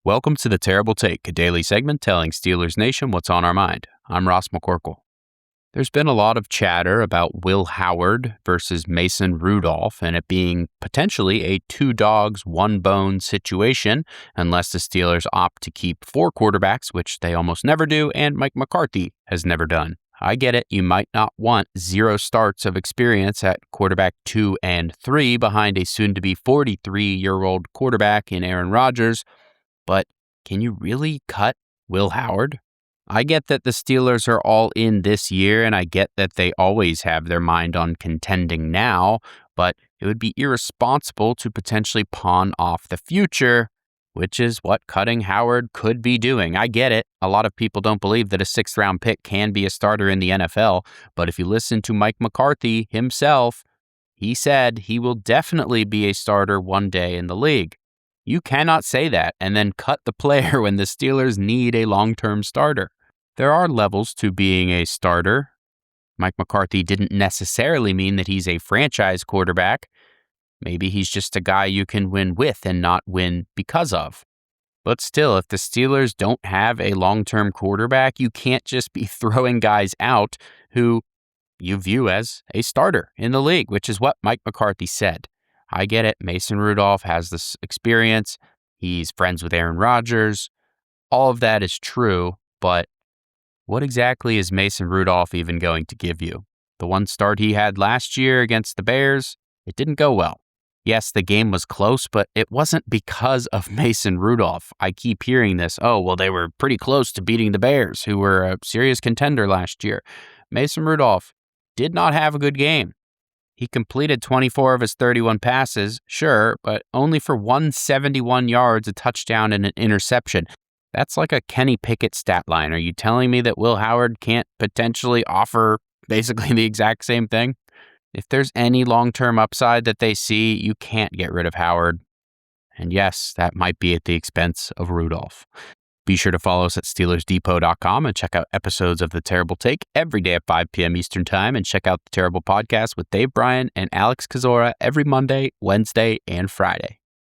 Welcome to The Terrible Take, a daily segment telling Steelers Nation what's on our mind. I'm Ross McCorkle. There's been a lot of chatter about Will Howard versus Mason Rudolph and it being potentially a two dogs, one bone situation unless the Steelers opt to keep four quarterbacks, which they almost never do, and Mike McCarthy has never done. I get it. You might not want 0 starts of experience at quarterback 2 and 3 behind a soon-to-be 43-year-old quarterback in Aaron Rodgers. But can you really cut Will Howard? I get that the Steelers are all in this year, and I get that they always have their mind on contending now, but it would be irresponsible to potentially pawn off the future, which is what cutting Howard could be doing. I get it. A lot of people don't believe that a 6th-round pick can be a starter in the NFL, but if you listen to Mike McCarthy himself, he said he will definitely be a starter one day in the league. You cannot say that and then cut the player when the Steelers need a long-term starter. There are levels to being a starter. Mike McCarthy didn't necessarily mean that he's a franchise quarterback. Maybe he's just a guy you can win with and not win because of. But still, if the Steelers don't have a long-term quarterback, you can't just be throwing guys out who you view as a starter in the league, which is what Mike McCarthy said. I get it. Mason Rudolph has this experience. He's friends with Aaron Rodgers. All of that is true, but what exactly is Mason Rudolph even going to give you? The one start he had last year against the Bears, it didn't go well. Yes, the game was close, but it wasn't because of Mason Rudolph. I keep hearing this, they were pretty close to beating the Bears, who were a serious contender last year. Mason Rudolph did not have a good game. He completed 24 of his 31 passes, sure, but only for 171 yards, a touchdown, and an interception. That's like a Kenny Pickett stat line. Are you telling me that Will Howard can't potentially offer basically the exact same thing? If there's any long-term upside that they see, you can't get rid of Howard. And yes, that might be at the expense of Rudolph. Be sure to follow us at SteelersDepot.com and check out episodes of The Terrible Take every day at 5 p.m. Eastern Time. And check out The Terrible Podcast with Dave Bryan and Alex Kozora every Monday, Wednesday, and Friday.